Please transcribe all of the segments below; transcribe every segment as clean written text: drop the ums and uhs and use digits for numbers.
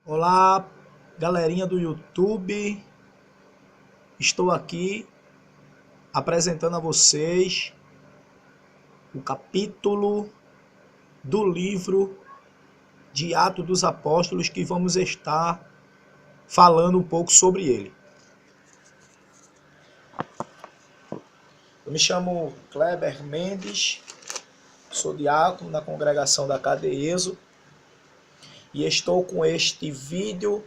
Olá, galerinha do YouTube. Estou aqui apresentando a vocês o capítulo do livro de Atos dos Apóstolos que vamos estar falando um pouco sobre ele. Eu me chamo Kleber Mendes, sou diácono na congregação da Cadeeso e estou com este vídeo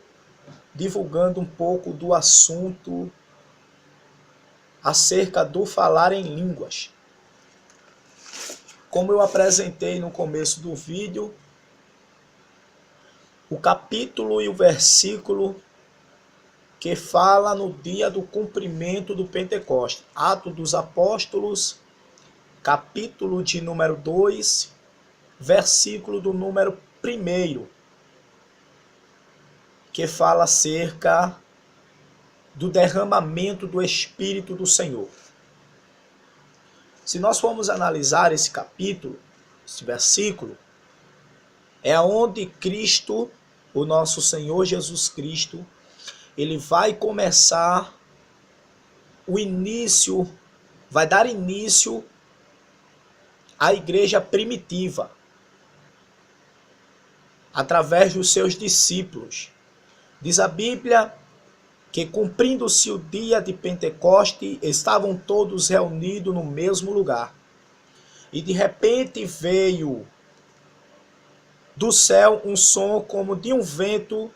divulgando um pouco do assunto acerca do falar em línguas. Como eu apresentei no começo do vídeo, o capítulo e o versículo que fala no dia do cumprimento do Pentecostes. Atos dos Apóstolos, capítulo de número 2, versículo do número 1, que fala acerca do derramamento do Espírito do Senhor. Se nós formos analisar esse capítulo, esse versículo, é onde Cristo, o nosso Senhor Jesus Cristo, ele vai começar vai dar início à igreja primitiva, através dos seus discípulos. Diz a Bíblia que, cumprindo-se o dia de Pentecoste, estavam todos reunidos no mesmo lugar. E de repente veio do céu um som como de um vento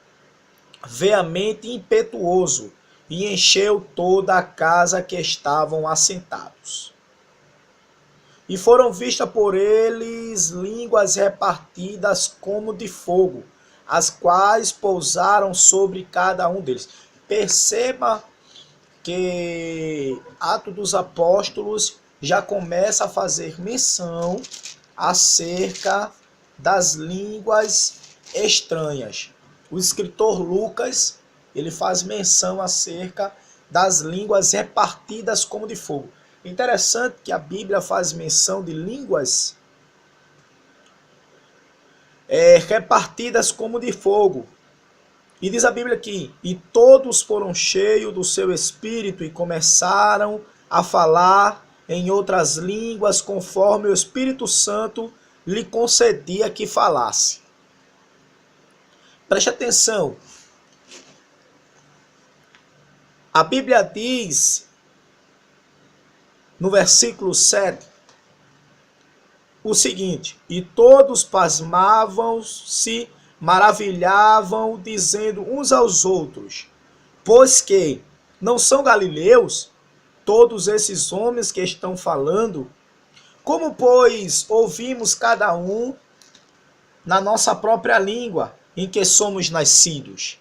veemente e impetuoso, e encheu toda a casa que estavam assentados. E foram vistas por eles línguas repartidas como de fogo, as quais pousaram sobre cada um deles. Perceba que Atos dos Apóstolos já começa a fazer menção acerca das línguas estranhas. O escritor Lucas, ele faz menção acerca das línguas repartidas como de fogo. Interessante que a Bíblia faz menção de línguas repartidas como de fogo. E diz a Bíblia aqui: e todos foram cheios do seu Espírito e começaram a falar em outras línguas, conforme o Espírito Santo lhe concedia que falasse. Preste atenção. A Bíblia diz, no versículo 7, o seguinte: e todos pasmavam-se, maravilhavam, dizendo uns aos outros: pois que não são galileus todos esses homens que estão falando? Como, pois, ouvimos cada um na nossa própria língua em que somos nascidos?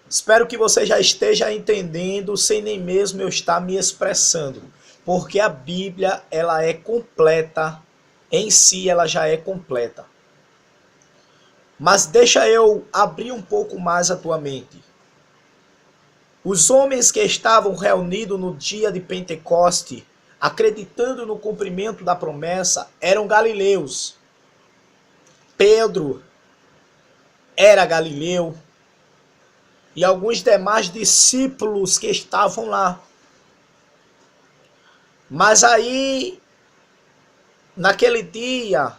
Espero que você já esteja entendendo, sem nem mesmo eu estar me expressando, porque a Bíblia, ela é completa, em si ela já é completa. Mas deixa eu abrir um pouco mais a tua mente. Os homens que estavam reunidos no dia de Pentecoste, acreditando no cumprimento da promessa, eram galileus. Pedro era galileu e alguns demais discípulos que estavam lá. Mas aí, naquele dia,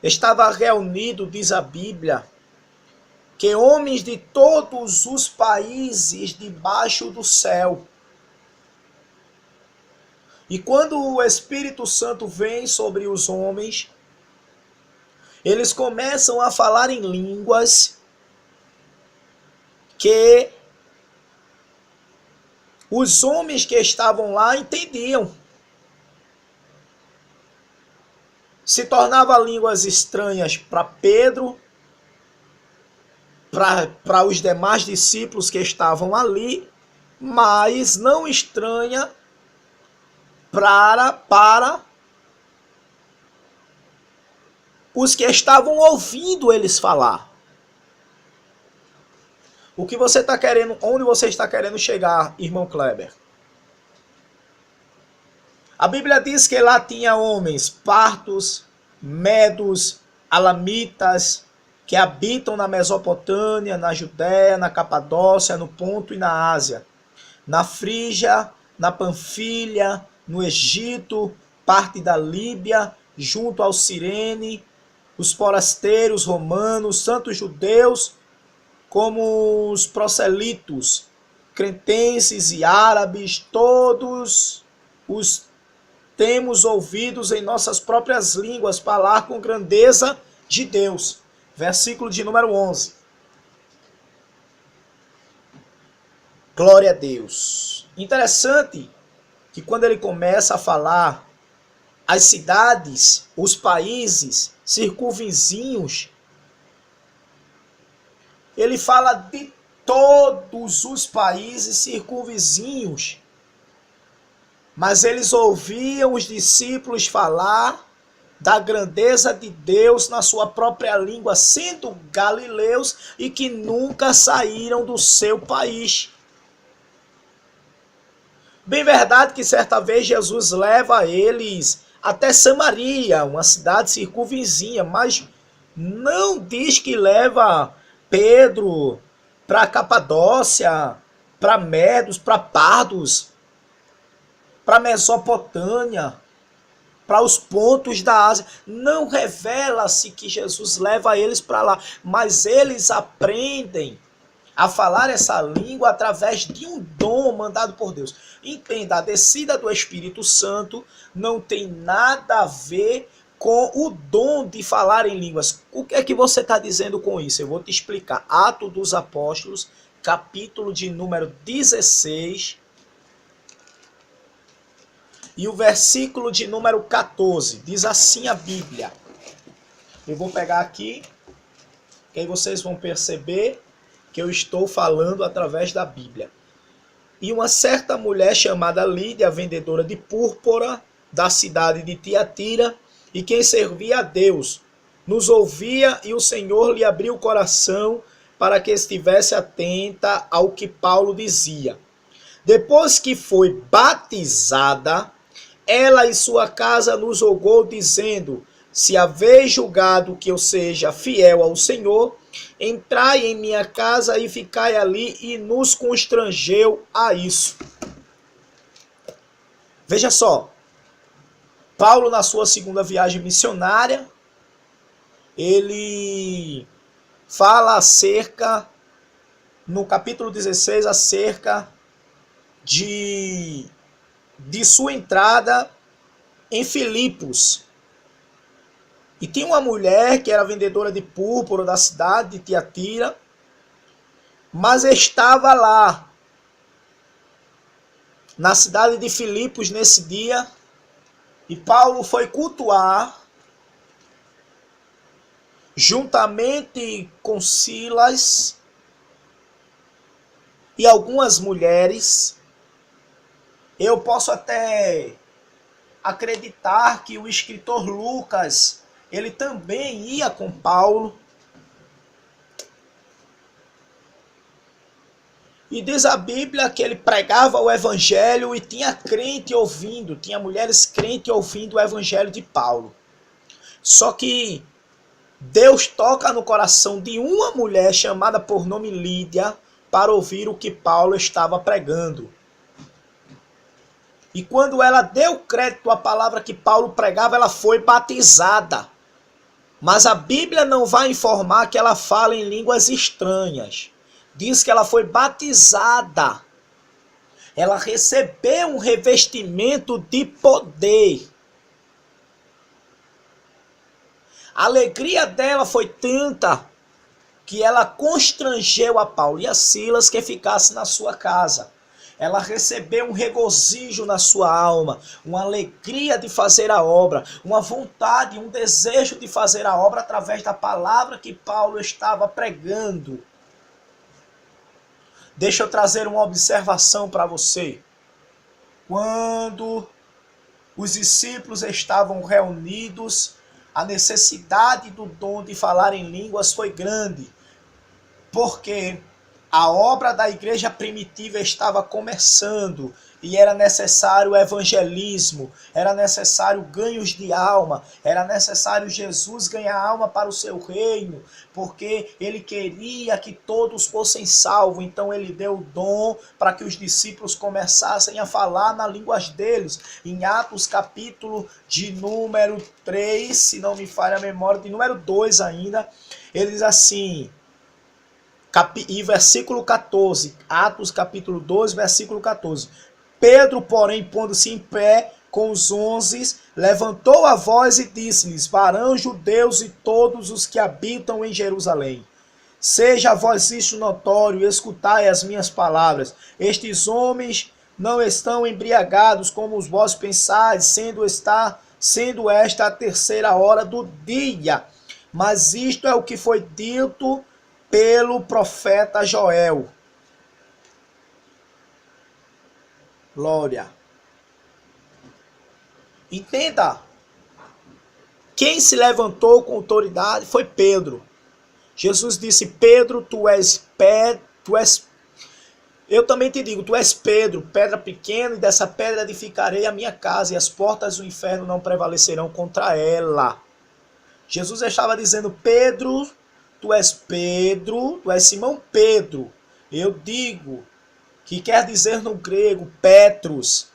estava reunido, diz a Bíblia, que homens de todos os países debaixo do céu. E quando o Espírito Santo vem sobre os homens, eles começam a falar em línguas que os homens que estavam lá entendiam. Se tornava línguas estranhas para Pedro, para os demais discípulos que estavam ali, mas não estranha para os que estavam ouvindo eles falar. O que você está querendo, onde você está querendo chegar, irmão Kleber? A Bíblia diz que lá tinha homens partos, medos, alamitas, que habitam na Mesopotâmia, na Judéia, na Capadócia, no Ponto e na Ásia, na Frígia, na Panfilha, no Egito, parte da Líbia, junto ao Cirene, os forasteiros romanos, tanto judeus como os proselitos, cretenses e árabes, todos os temos ouvidos em nossas próprias línguas falar com grandeza de Deus. Versículo de número 11. Glória a Deus. Interessante que quando ele começa a falar as cidades, os países circunvizinhos, ele fala de todos os países circunvizinhos. Mas eles ouviam os discípulos falar da grandeza de Deus na sua própria língua, sendo galileus e que nunca saíram do seu país. Bem verdade que certa vez Jesus leva eles até Samaria, uma cidade circunvizinha, mas não diz que leva Pedro para Capadócia, para Medos, para Pardos, para Mesopotâmia, para os pontos da Ásia. Não revela-se que Jesus leva eles para lá, mas eles aprendem a falar essa língua através de um dom mandado por Deus. Entenda, a descida do Espírito Santo não tem nada a ver com o dom de falar em línguas. O que é que você está dizendo com isso? Eu vou te explicar. Atos dos Apóstolos, capítulo de número 16, e o versículo de número 14, diz assim a Bíblia. Eu vou pegar aqui, que aí vocês vão perceber que eu estou falando através da Bíblia. E uma certa mulher chamada Lídia, vendedora de púrpura, da cidade de Tiatira, e quem servia a Deus, nos ouvia e o Senhor lhe abriu o coração para que estivesse atenta ao que Paulo dizia. Depois que foi batizada, ela e sua casa nos rogou, dizendo: se haveis julgado que eu seja fiel ao Senhor, entrai em minha casa e ficai ali, e nos constrangeu a isso. Veja só, Paulo, na sua segunda viagem missionária, ele fala acerca, no capítulo 16, acerca de sua entrada em Filipos. E tinha uma mulher que era vendedora de púrpura da cidade de Tiatira, mas estava lá, na cidade de Filipos, nesse dia, e Paulo foi cultuar, juntamente com Silas e algumas mulheres. Eu posso até acreditar que o escritor Lucas, ele também ia com Paulo. E diz a Bíblia que ele pregava o evangelho e tinha crente ouvindo, tinha mulheres crentes ouvindo o evangelho de Paulo. Só que Deus toca no coração de uma mulher chamada por nome Lídia para ouvir o que Paulo estava pregando. E quando ela deu crédito à palavra que Paulo pregava, ela foi batizada. Mas a Bíblia não vai informar que ela fala em línguas estranhas. Diz que ela foi batizada. Ela recebeu um revestimento de poder. A alegria dela foi tanta que ela constrangeu a Paulo e a Silas que ficasse na sua casa. Ela recebeu um regozijo na sua alma, uma alegria de fazer a obra, uma vontade, um desejo de fazer a obra através da palavra que Paulo estava pregando. Deixa eu trazer uma observação para você. Quando os discípulos estavam reunidos, a necessidade do dom de falar em línguas foi grande. Porque A obra da igreja primitiva estava começando e era necessário evangelismo, era necessário ganhos de alma, era necessário Jesus ganhar alma para o seu reino, porque ele queria que todos fossem salvos. Então ele deu o dom para que os discípulos começassem a falar na língua deles. Em Atos capítulo de número 3, se não me falha a memória, de número 2 ainda, ele diz assim... E versículo 14, Atos capítulo 2, versículo 14. Pedro, porém, pondo-se em pé com os 11, levantou a voz e disse-lhes: varãos judeus e todos os que habitam em Jerusalém, seja a vós isto notório, escutai as minhas palavras. Estes homens não estão embriagados como os vós pensais, sendo esta a terceira hora do dia. Mas isto é o que foi dito pelo profeta Joel. Glória. Entenda. Quem se levantou com autoridade foi Pedro. Jesus disse: Pedro, eu também te digo, tu és Pedro, pedra pequena, e dessa pedra edificarei a minha casa, e as portas do inferno não prevalecerão contra ela. Jesus estava dizendo: Pedro, tu és Simão Pedro. Eu digo, que quer dizer no grego Petros.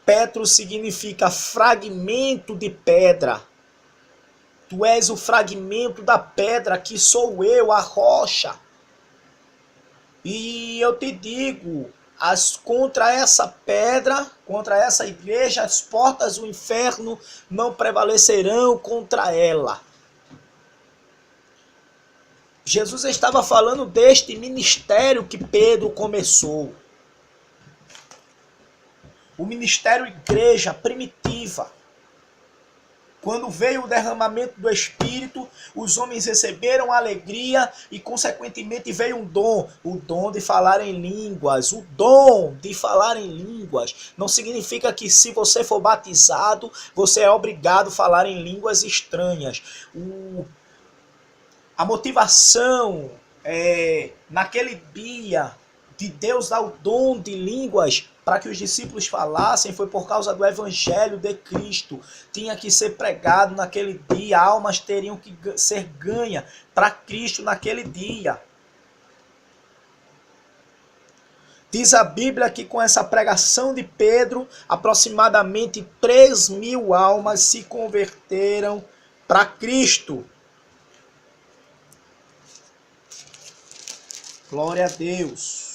Petros significa fragmento de pedra. Tu és o fragmento da pedra, que sou eu, a rocha. E eu te digo, contra essa pedra, contra essa igreja, as portas do inferno não prevalecerão contra ela. Jesus estava falando deste ministério que Pedro começou. O ministério igreja primitiva. Quando veio o derramamento do Espírito, os homens receberam alegria e, consequentemente, veio um dom. O dom de falar em línguas. O dom de falar em línguas. Não significa que, se você for batizado, você é obrigado a falar em línguas estranhas. A motivação naquele dia de Deus dar o dom de línguas para que os discípulos falassem foi por causa do evangelho de Cristo. Tinha que ser pregado naquele dia, almas teriam que ser ganhas para Cristo naquele dia. Diz a Bíblia que com essa pregação de Pedro, aproximadamente 3.000 almas se converteram para Cristo. Glória a Deus.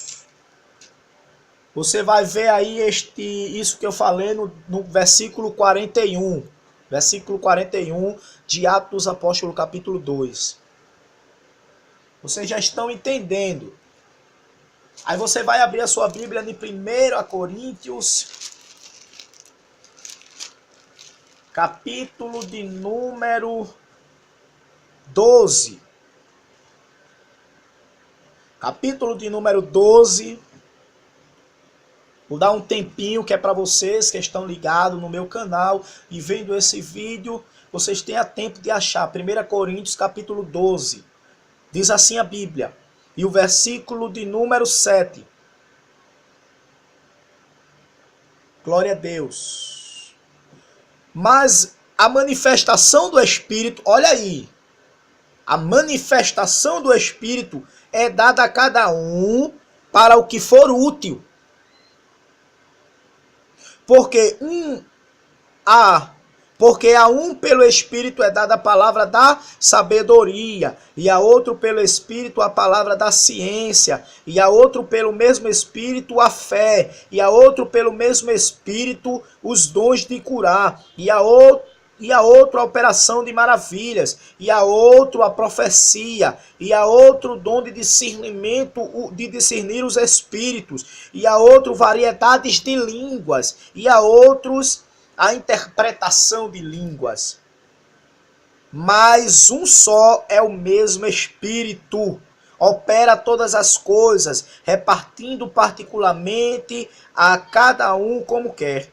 Você vai ver aí isso que eu falei no versículo 41. Versículo 41 de Atos dos Apóstolos, capítulo 2. Vocês já estão entendendo. Aí você vai abrir a sua Bíblia em 1 Coríntios, capítulo de número 12. Capítulo de número 12. Vou dar um tempinho que é para vocês que estão ligados no meu canal e vendo esse vídeo, vocês tenham tempo de achar. 1 Coríntios capítulo 12. Diz assim a Bíblia. E o versículo de número 7. Glória a Deus. Mas a manifestação do Espírito, olha aí. A manifestação do Espírito é dada a cada um para o que for útil. Porque a um pelo Espírito é dada a palavra da sabedoria, e a outro pelo Espírito a palavra da ciência, e a outro pelo mesmo Espírito a fé, e a outro pelo mesmo Espírito os dons de curar, e a outro a operação de maravilhas, e a outro a profecia, e a outro dom de discernimento, de discernir os espíritos, e a outro variedades de línguas, e a outros a interpretação de línguas. Mas um só é o mesmo Espírito, opera todas as coisas, repartindo particularmente a cada um como quer.